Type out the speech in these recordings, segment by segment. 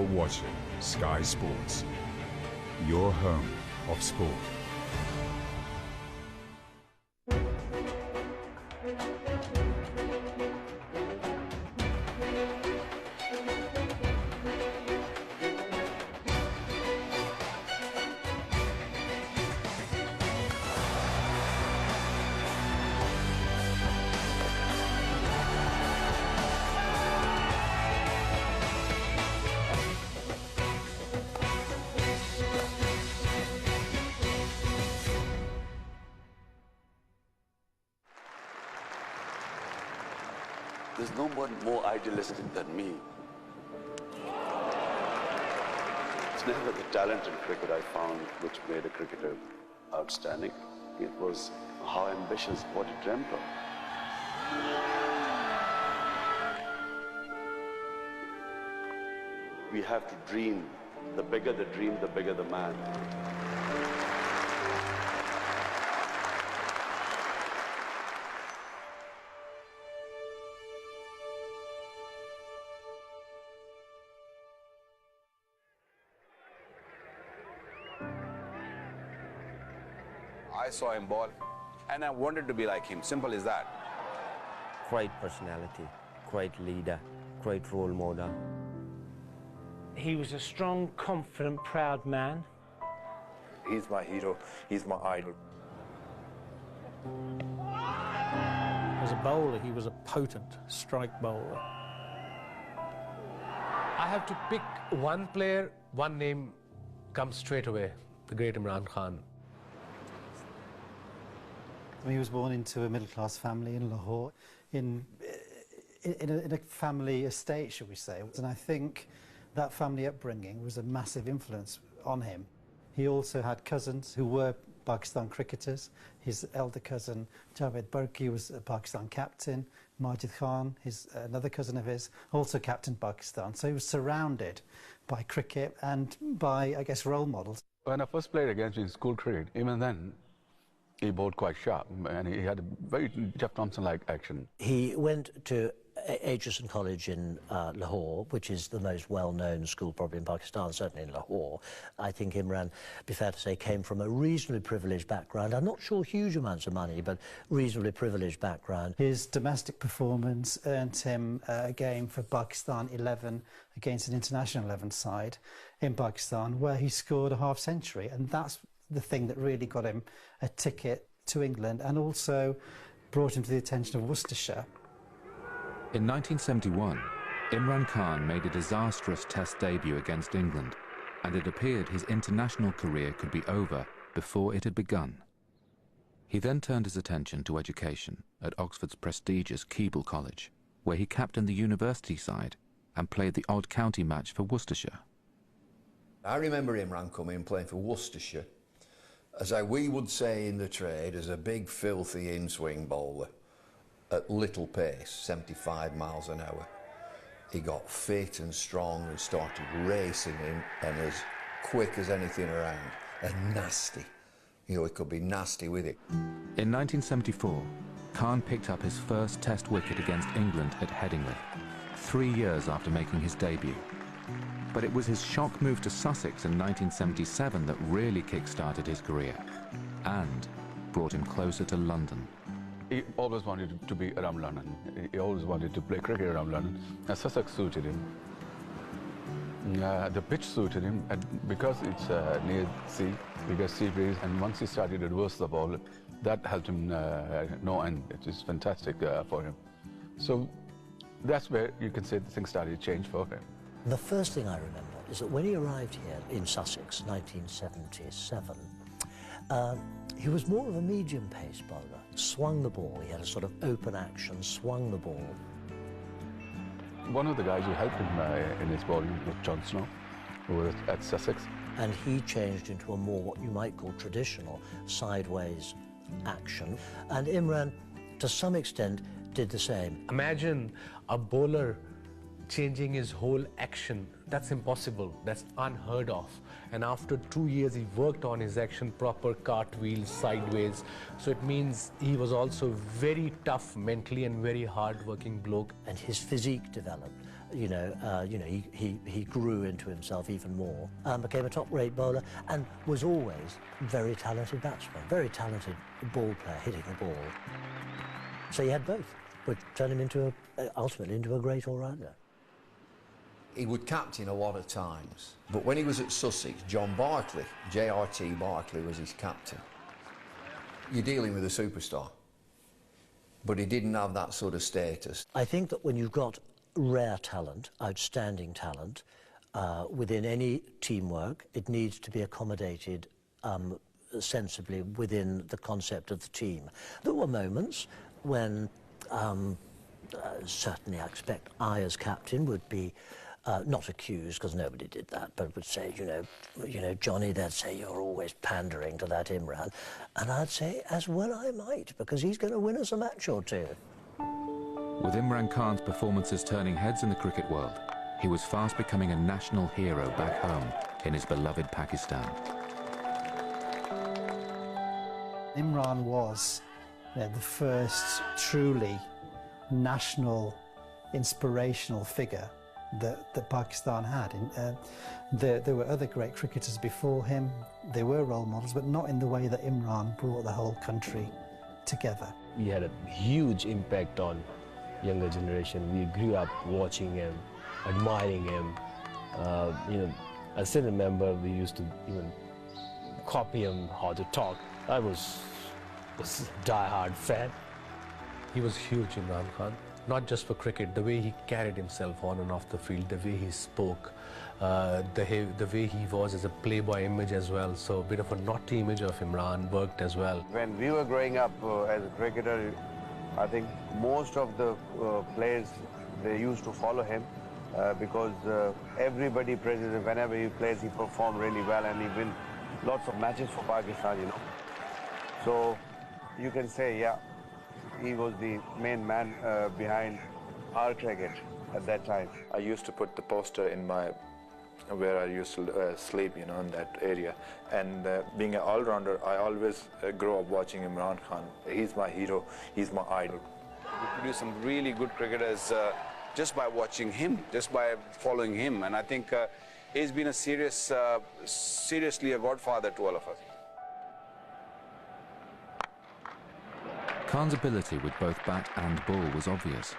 You're watching Sky Sports, your home of sport. There's no one more idealistic than me. It's never the talent in cricket I found which made a cricketer outstanding. It was how ambitious, what he dreamt of. We have to dream. The bigger the dream, the bigger the man. I saw him ball, and I wanted to be like him. Simple as that. Great personality, great leader, great role model. He was a strong, confident, proud man. He's my hero. He's my idol. As a bowler, he was a potent strike bowler. I have to pick one player, one name comes straight away, the great Imran Khan. He was born into a middle-class family in Lahore, in a family estate, shall we say. And I think that family upbringing was a massive influence on him. He also had cousins who were Pakistan cricketers. His elder cousin, Javed Barki, was a Pakistan captain. Majid Khan, another cousin of his, also captained Pakistan. So he was surrounded by cricket and by, I guess, role models. When I first played against him in school cricket, even then, he bowled quite sharp, and he had a very Jeff Thompson-like action. He went to Aitchison College in Lahore, which is the most well-known school probably in Pakistan, certainly in Lahore. I think Imran, be fair to say, came from a reasonably privileged background. I'm not sure huge amounts of money, but reasonably privileged background. His domestic performance earned him a game for Pakistan 11 against an international 11 side in Pakistan, where he scored a half-century, and that's the thing that really got him a ticket to England and also brought him to the attention of Worcestershire. In 1971, Imran Khan made a disastrous Test debut against England, and it appeared his international career could be over before it had begun. He then turned his attention to education at Oxford's prestigious Keble College, where he captained the university side and played the odd county match for Worcestershire. I remember Imran coming and playing for Worcestershire, as we would say in the trade, as a big, filthy in-swing bowler at little pace, 75 miles an hour. He got fit and strong and started racing him, and as quick as anything around, and nasty. You know, he could be nasty with it. In 1974, Khan picked up his first Test wicket against England at Headingley, 3 years after making his debut. But it was his shock move to Sussex in 1977 that really kick-started his career and brought him closer to London. He always wanted to be around London. He always wanted to play cricket around London. And Sussex suited him. The pitch suited him, and because it's near sea, we get sea breeze, and once he started to reverse the ball, that helped him no end. It was fantastic for him. So that's where you can say things started to change for him. The first thing I remember is that when he arrived here in Sussex, 1977, he was more of a medium-pace bowler, swung the ball. He had a sort of open action, swung the ball. One of the guys who helped him in his bowling was John Snow, who was at Sussex. And he changed into a more what you might call traditional sideways action. And Imran, to some extent, did the same. Imagine a bowler changing his whole action. That's impossible. That's unheard of. And after 2 years, he worked on his action, proper cartwheels, sideways. So it means he was also very tough mentally and very hard-working bloke. And his physique developed. he grew into himself even more, became a top-rate bowler, and was always a very talented batsman, very talented ball player, hitting the ball. So he had both, which turned him ultimately into a great all-rounder. He would captain a lot of times, but when he was at Sussex, John Barclay, J.R.T. Barclay, was his captain. You're dealing with a superstar, but he didn't have that sort of status. I think that when you've got rare talent, outstanding talent, within any teamwork, it needs to be accommodated sensibly within the concept of the team. There were moments when certainly I expect I as captain would be not accused, because nobody did that, but would say, you know, Johnny, they'd say, you're always pandering to that Imran. And I'd say, as well I might, because he's going to win us a match or two. With Imran Khan's performances turning heads in the cricket world, he was fast becoming a national hero back home in his beloved Pakistan. Imran was the first truly national inspirational figure that Pakistan had. There were other great cricketers before him, they were role models, but not in the way that Imran brought the whole country together. He had a huge impact on younger generation. We grew up watching him, admiring him. I still remember we used to even copy him how to talk. I was a die-hard fan. He was huge, Imran Khan. Not just for cricket, the way he carried himself on and off the field, the way he spoke, the way he was as a playboy image as well. So a bit of a naughty image of Imran worked as well. When we were growing up as a cricketer, I think most of the players, they used to follow him because everybody praises him. Whenever he plays, he performs really well and he wins lots of matches for Pakistan, you know. So you can say, yeah, he was the main man behind our cricket at that time. I used to put the poster in where I used to sleep, you know, in that area. And being an all-rounder, I always grew up watching Imran Khan. He's my hero, he's my idol. We produce some really good cricketers just by watching him, just by following him. And I think he's been a seriously a godfather to all of us. Khan's ability with both bat and ball was obvious.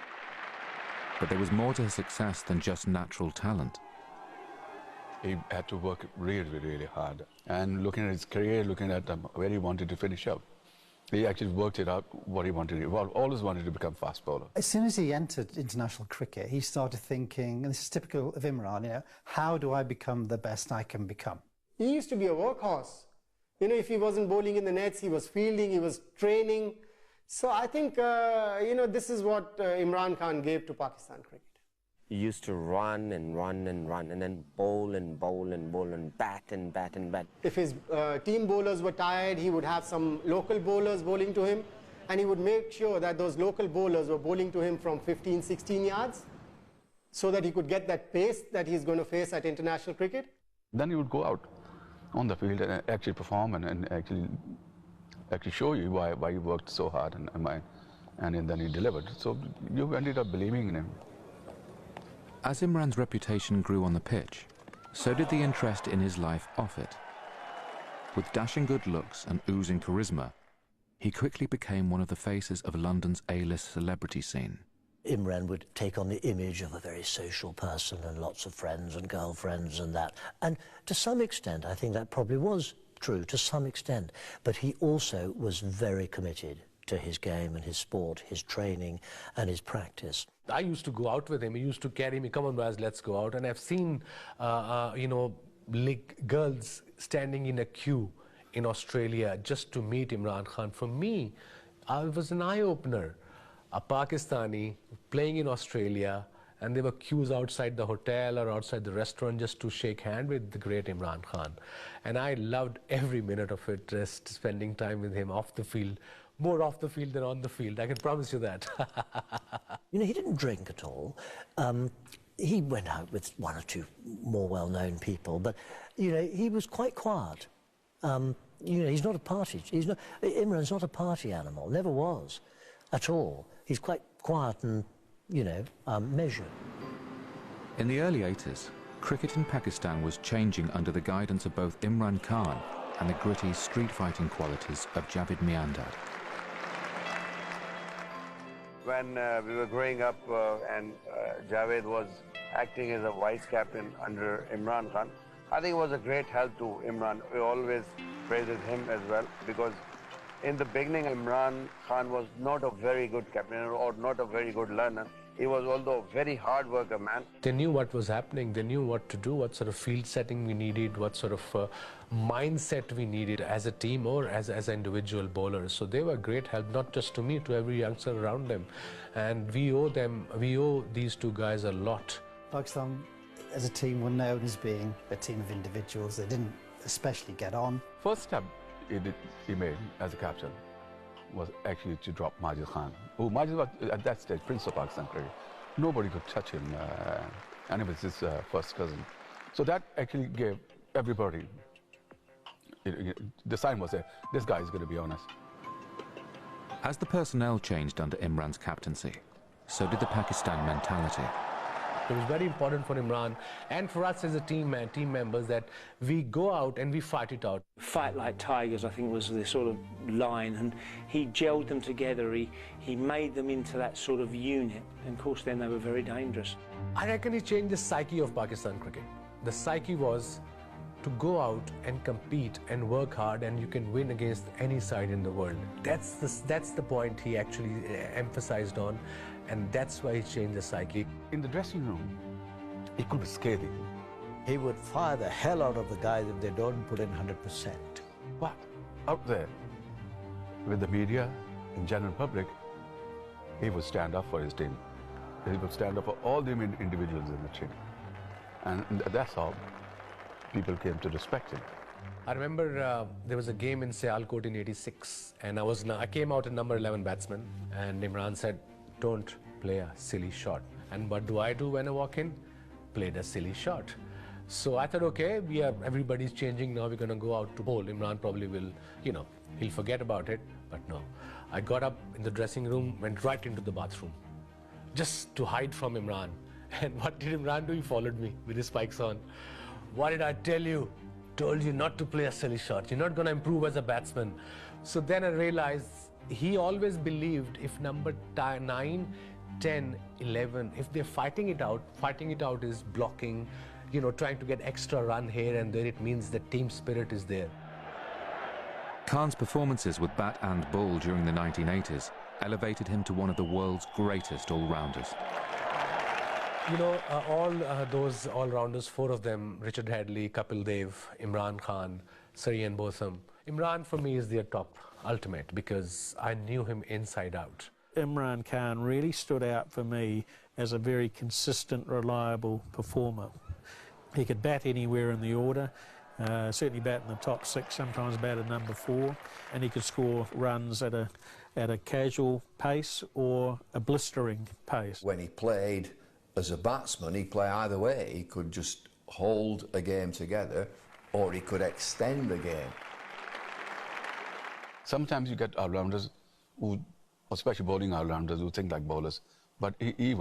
But there was more to his success than just natural talent. He had to work really, really hard. And looking at his career, looking at where he wanted to finish up, he actually worked it out what he wanted to do. Well, always wanted to become fast bowler. As soon as he entered international cricket, he started thinking, and this is typical of Imran, you know, how do I become the best I can become? He used to be a workhorse. You know, if he wasn't bowling in the nets, he was fielding, he was training. So I think, this is what Imran Khan gave to Pakistan cricket. He used to run and run and run and then bowl and bowl and bowl and bat and bat and bat. If his team bowlers were tired, he would have some local bowlers bowling to him, and he would make sure that those local bowlers were bowling to him from 15, 16 yards so that he could get that pace that he's going to face at international cricket. Then he would go out on the field and actually perform and actually show you why he worked so hard and then he delivered. So you ended up believing in him. As Imran's reputation grew on the pitch, so did the interest in his life off it. With dashing good looks and oozing charisma, he quickly became one of the faces of London's A-list celebrity scene. Imran would take on the image of a very social person and lots of friends and girlfriends and that. And to some extent, I think that probably was true, to some extent. But he also was very committed to his game and his sport, his training and his practice. I used to go out with him. He used to carry me, come on guys, let's go out. And I've seen, girls standing in a queue in Australia just to meet Imran Khan. For me, it was an eye-opener. A Pakistani playing in Australia, and there were queues outside the hotel or outside the restaurant just to shake hand with the great Imran Khan. And I loved every minute of it, just spending time with him off the field. More off the field than on the field, I can promise you that. You know, he didn't drink at all. He went out with one or two more well-known people, but, you know, he was quite quiet. He's not a party. Imran's not a party animal, never was at all. He's quite quiet and, measured. In the early 80s, cricket in Pakistan was changing under the guidance of both Imran Khan and the gritty street fighting qualities of Javed Miandad. When we were growing up and Javed was acting as a vice captain under Imran Khan, I think it was a great help to Imran. We always praised him as well, because in the beginning Imran Khan was not a very good captain or not a very good learner. He was also a very hard worker man. They knew what was happening, they knew what to do, what sort of field setting we needed, what sort of mindset we needed as a team or as individual bowlers. So they were great help, not just to me, to every youngster around them. And we owe these two guys a lot. Pakistan as a team were known as being a team of individuals. They didn't especially get on. First step he made as a captain was actually to drop Majid Khan. Oh, Majid was at that stage Prince of Pakistan cricket. Nobody could touch him, and it was his first cousin. So that actually gave everybody, the sign was there, this guy is going to be honest. As the personnel changed under Imran's captaincy, so did the Pakistan mentality. It was very important for Imran and for us as a team members that we go out and we fight it out. Fight like tigers, I think, was the sort of line, and he gelled them together. He made them into that sort of unit, and of course then they were very dangerous. I reckon he changed the psyche of Pakistan cricket. The psyche was to go out and compete and work hard, and you can win against any side in the world. That's the point he actually emphasized on, and that's why he changed the psyche. In the dressing room, it could be scathing. He would fire the hell out of the guys if they don't put in 100%. But out there, with the media and general public, he would stand up for his team. He would stand up for all the individuals in the team. And that's how people came to respect him. I remember there was a game in Sialkot in '86, and I came out at number 11 batsman, and Imran said, "Don't play a silly shot." And what do I do when I walk in? Played a silly shot. So I thought, okay, everybody's changing now, we're going to go out to bowl. Imran probably will, he'll forget about it. But no, I got up in the dressing room, went right into the bathroom, just to hide from Imran. And what did Imran do? He followed me with his spikes on. What did I tell you? Told you not to play a silly shot. You're not going to improve as a batsman. So then I realized he always believed if number 9, 10, 11, if they're fighting it out is blocking, trying to get extra run here and there. It means the team spirit is there. Khan's performances with bat and ball during the 1980s elevated him to one of the world's greatest all-rounders. All those all-rounders, 4 of them, Richard Hadley, Kapil Dev, Imran Khan, Sarian Botham. Imran for me is their top ultimate because I knew him inside out. Imran Khan really stood out for me as a very consistent, reliable performer. He could bat anywhere in the order, certainly bat in the top 6, sometimes bat at number 4, and he could score runs at a casual pace or a blistering pace. When he played as a batsman, he'd play either way. He could just hold a game together or he could extend the game. Sometimes you get all-rounders who, especially bowling all-rounders, who think like bowlers, but he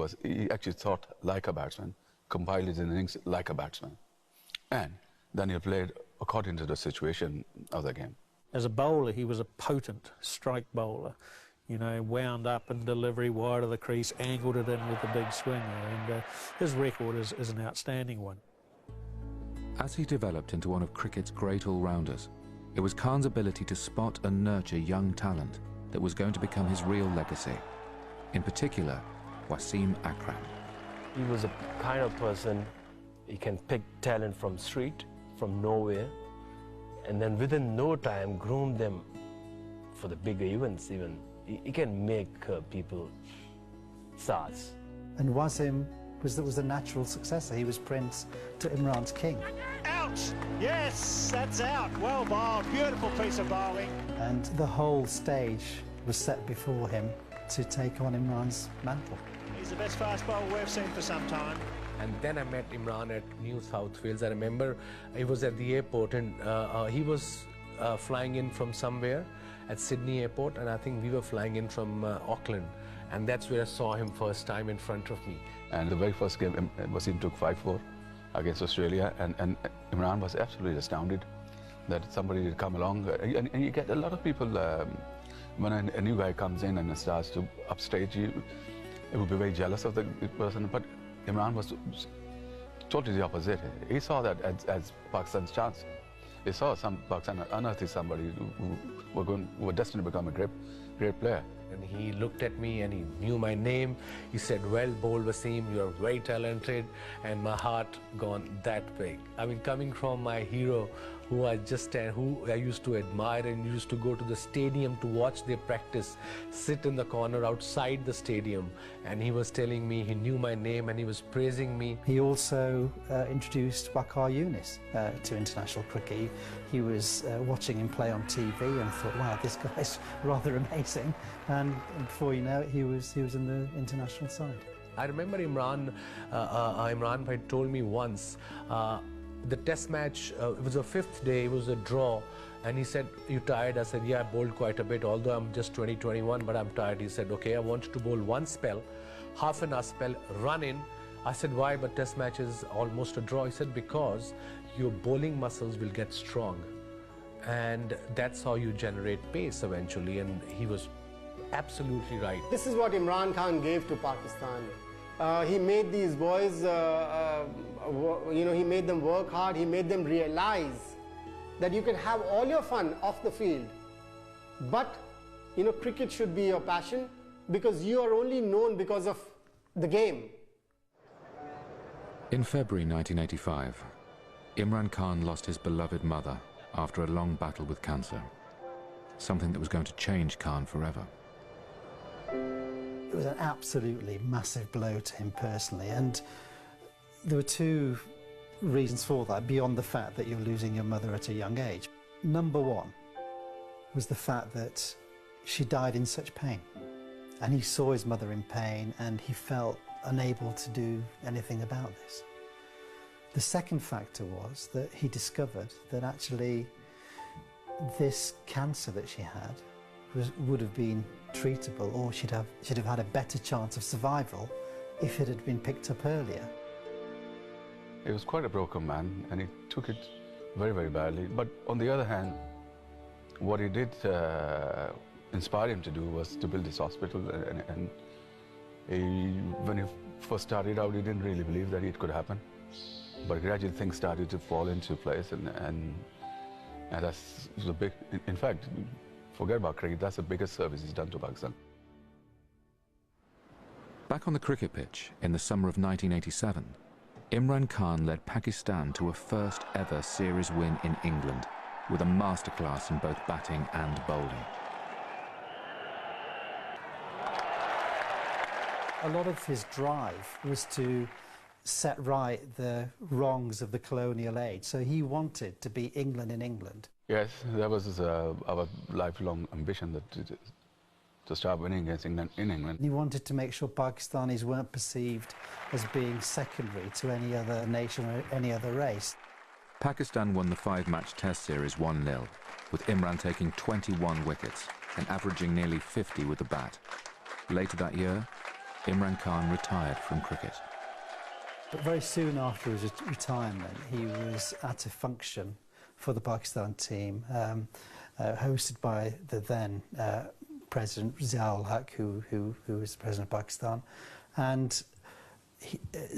actually thought like a batsman, compiled his innings like a batsman. And then he played according to the situation of the game. As a bowler, he was a potent strike bowler. Wound up in delivery, wide of the crease, angled it in with the big swinger, and his record is an outstanding one. As he developed into one of cricket's great all-rounders, it was Khan's ability to spot and nurture young talent that was going to become his real legacy. In particular, Wasim Akram. He was a kind of person, he can pick talent from street, from nowhere, and then within no time groom them for the bigger events even. He can make people stars. And Wasim was the natural successor. He was prince to Imran's king. Out! Yes, that's out. Well bowled. Beautiful piece of bowling. And the whole stage was set before him to take on Imran's mantle. He's the best fast bowler we've seen for some time. And then I met Imran at New South Wales. I remember he was at the airport and he was flying in from somewhere, at Sydney Airport, and I think we were flying in from Auckland, and that's where I saw him first time in front of me. And the very first game, Wasim took 5-4 against Australia, and Imran was absolutely astounded that somebody had come along. And you get a lot of people, when a new guy comes in and starts to upstage you, it would be very jealous of the person, but Imran was totally the opposite. He saw that as Pakistan's chance. He saw some Pakistan unearthing somebody who were destined to become a great player. And he looked at me and he knew my name. He said, "Well bowled, Wasim, you are very talented," and my heart gone that big. I mean, coming from my hero, who I used to admire and used to go to the stadium to watch their practice, sit in the corner outside the stadium, and he was telling me he knew my name and he was praising me. He also introduced Waqar Younis to international cricket. He was watching him play on TV and thought, wow, this guy's rather amazing. And before you know it, he was in the international side. I remember Imran Bhai told me once, the test match, it was the 5th day, it was a draw, and he said, "You tired?" I said, "Yeah, I bowled quite a bit, although I'm just 20-21, but I'm tired." He said, "Okay, I want you to bowl one spell, half an hour spell, run in." I said, "Why? But test match is almost a draw." He said, "Because your bowling muscles will get strong, and that's how you generate pace eventually." And he was absolutely right. This is what Imran Khan gave to Pakistan. He made these boys, he made them work hard. He made them realize that you can have all your fun off the field, but cricket should be your passion, because you are only known because of the game. In February 1985, Imran Khan lost his beloved mother after a long battle with cancer, something that was going to change Khan forever. It was an absolutely massive blow to him personally, and there were two reasons for that, beyond the fact that you're losing your mother at a young age. Number one was the fact that she died in such pain, and he saw his mother in pain and he felt unable to do anything about this. The second factor was that he discovered that actually this cancer that she had would have been treatable, or she'd have had a better chance of survival if it had been picked up earlier. He was quite a broken man, and he took it very, very badly. But on the other hand, what he did inspire him to do was to build this hospital, and when he first started out, he didn't really believe that it could happen. But gradually things started to fall into place, and that's the big, in fact, forget about cricket, that's the biggest service he's done to Pakistan. Back on the cricket pitch in the summer of 1987, Imran Khan led Pakistan to a first ever series win in England, with a masterclass in both batting and bowling. A lot of his drive was to set right the wrongs of the colonial age, so he wanted to be England in England. Yes, that was our lifelong ambition, to start winning against England in England. He wanted to make sure Pakistanis weren't perceived as being secondary to any other nation or any other race. Pakistan won the 5-match test series 1-0, with Imran taking 21 wickets and averaging nearly 50 with the bat. Later that year, Imran Khan retired from cricket. But very soon after his retirement, he was at a function for the Pakistan team, hosted by the then President Zia-ul-Haq, who was the President of Pakistan. And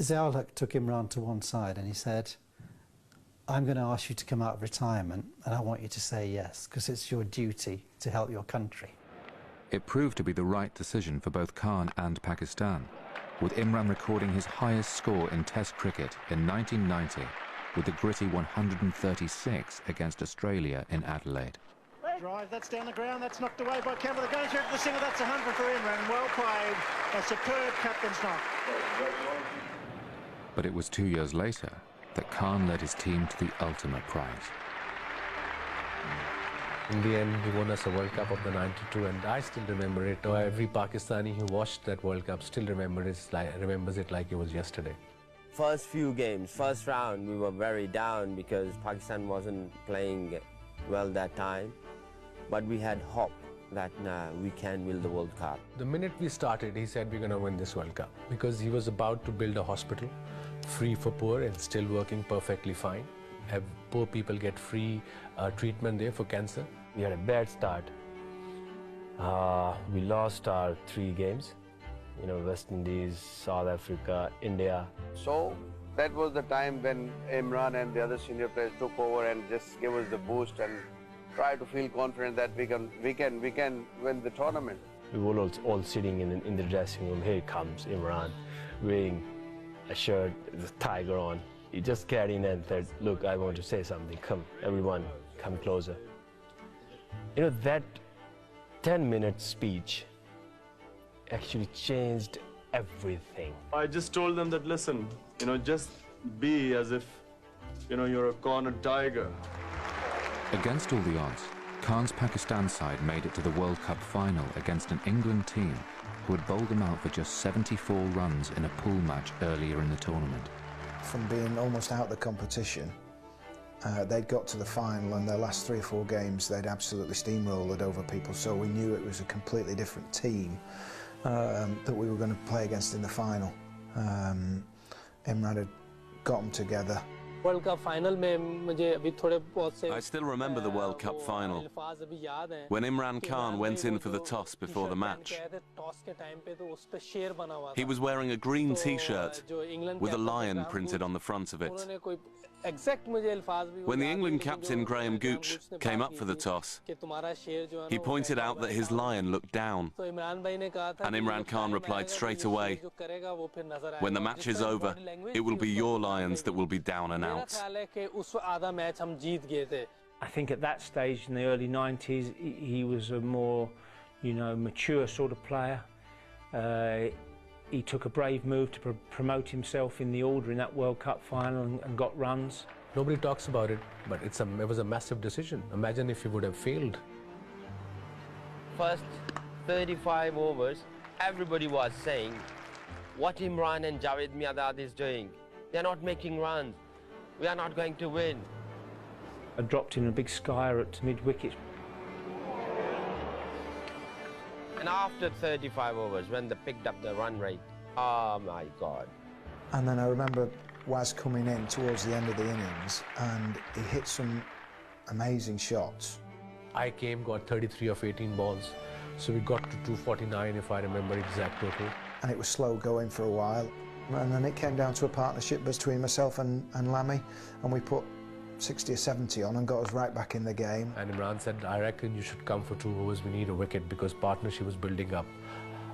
Zia-ul-Haq took Imran to one side and he said, "I'm going to ask you to come out of retirement, and I want you to say yes, because it's your duty to help your country." It proved to be the right decision for both Khan and Pakistan, with Imran recording his highest score in Test cricket in 1990 with a gritty 136 against Australia in Adelaide. Drive, that's down the ground, that's knocked away by Campbell. They're going through for the single, that's 100 for Imran. Well played, a superb captain's knock. But it was 2 years later that Khan led his team to the ultimate prize. In the end, he won us a World Cup of the '92, and I still remember it. Every Pakistani who watched that World Cup still remembers it like it was yesterday. First few games, first round, we were very down because Pakistan wasn't playing well that time. But we had hope. that we can win the World Cup. The minute we started, he said we're going to win this World Cup because he was about to build a hospital free for poor and still working perfectly fine. Have poor people get free treatment there for cancer. We had a bad start. We lost our 3 games. You know, West Indies, South Africa, India. So that was the time when Imran and the other senior players took over and just gave us the boost and try to feel confident that we can win the tournament. We were all sitting in the dressing room. Here comes Imran, wearing a shirt with a tiger on. He just carried in and said, "Look, I want to say something. Come, everyone, come closer." You know, that 10-minute speech actually changed everything. I just told them that, listen, you know, just be as if, you know, you're a cornered tiger. Against all the odds, Khan's Pakistan side made it to the World Cup final against an England team who had bowled them out for just 74 runs in a pool match earlier in the tournament. From being almost out of the competition, they'd got to the final, and their last 3 or 4 games they'd absolutely steamrolled over people, so we knew it was a completely different team that we were going to play against in the final. Imran had got them together. I still remember the World Cup final, when Imran Khan went in for the toss before the match. He was wearing a green t-shirt with a lion printed on the front of it. When the England captain Graham Gooch came up for the toss, he pointed out that his lion looked down, and Imran Khan replied straight away, "When the match is over, it will be your lions that will be down and out." I think at that stage in the early 90s, he was a more, you know, mature sort of player. He took a brave move to promote himself in the order in that World Cup final and got runs. Nobody talks about it, but it was a massive decision. Imagine if he would have failed. First 35 overs, everybody was saying, what Imran and Javed Miandad is doing. They're not making runs. We are not going to win. I dropped in a big skyer at mid-wicket. And after 35 overs, when they picked up the run rate, oh my God. And then I remember Waz coming in towards the end of the innings, and he hit some amazing shots. I came, got 33 of 18 balls, so we got to 249 if I remember exact total. And it was slow going for a while, and then it came down to a partnership between myself and Lammy, and we put 60 or 70 on and got us right back in the game. And Imran said, "I reckon you should come for 2 overs, we need a wicket," because partnership was building up.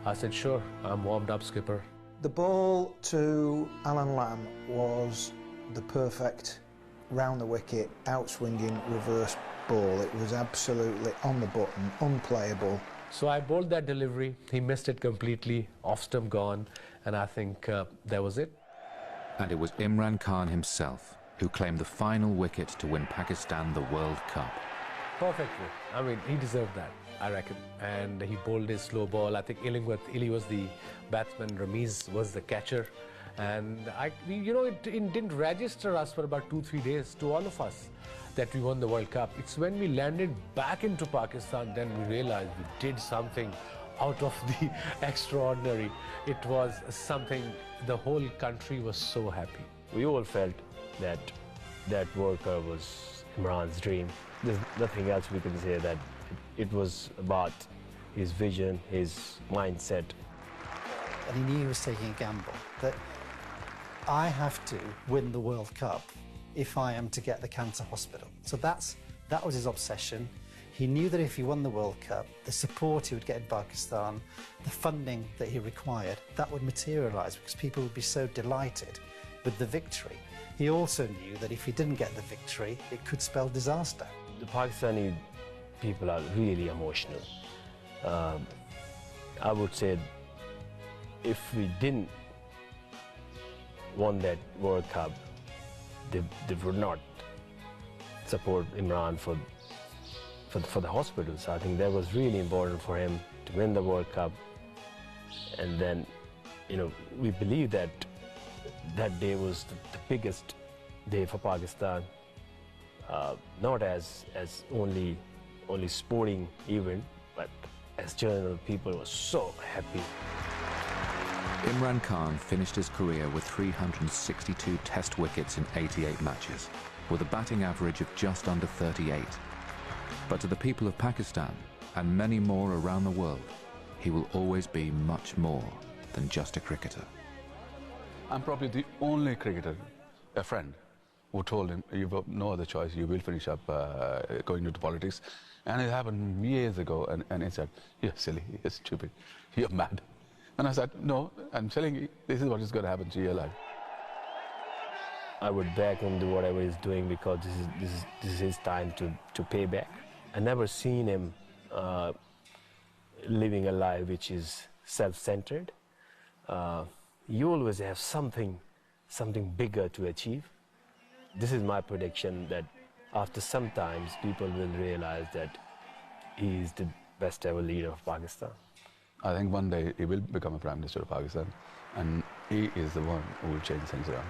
I said, "Sure, I'm warmed up, skipper." The ball to Alan Lamb was the perfect round the wicket, outswinging reverse ball. It was absolutely on the button, unplayable. So I bowled that delivery, he missed it completely, off stump gone, and I think that was it. And it was Imran Khan himself who claimed the final wicket to win Pakistan the World Cup. Perfectly. I mean, he deserved that, I reckon. And he bowled his slow ball. I think Illy was the batsman, Ramiz was the catcher. And, you know, it didn't register us for about 2-3 days to all of us that we won the World Cup. It's when we landed back into Pakistan, then we realized we did something out of the extraordinary. It was something, the whole country was so happy. We all felt that World Cup was Imran's dream. There's nothing else we can say, that it was about his vision, his mindset. And he knew he was taking a gamble, that I have to win the World Cup if I am to get the cancer hospital. So that was his obsession. He knew that if he won the World Cup, the support he would get in Pakistan, the funding that he required, that would materialise because people would be so delighted with the victory. He also knew that if he didn't get the victory, it could spell disaster. The Pakistani people are really emotional. I would say if we didn't won that World Cup, they would not support Imran for the hospitals. I think that was really important for him to win the World Cup. And then, you know, we believe that that day was the biggest day for Pakistan, not as only sporting event, But as journal, people were so happy. Imran Khan finished his career with 362 test wickets in 88 matches, with a batting average of just under 38. But to the people of Pakistan, and many more around the world, he will always be much more than just a cricketer. I'm probably the only cricketer, a friend, who told him, you've got no other choice, you will finish up going into politics. And it happened years ago, and he said, you're silly, you're stupid, you're mad. And I said, no, I'm telling you, this is what is going to happen to your life. I would back him do whatever he's doing because this is his time to pay back. I never seen him living a life which is self-centered. You always have something bigger to achieve. This is my prediction that after some time, people will realize that he is the best ever leader of Pakistan. I think one day he will become a Prime Minister of Pakistan, and he is the one who will change things around.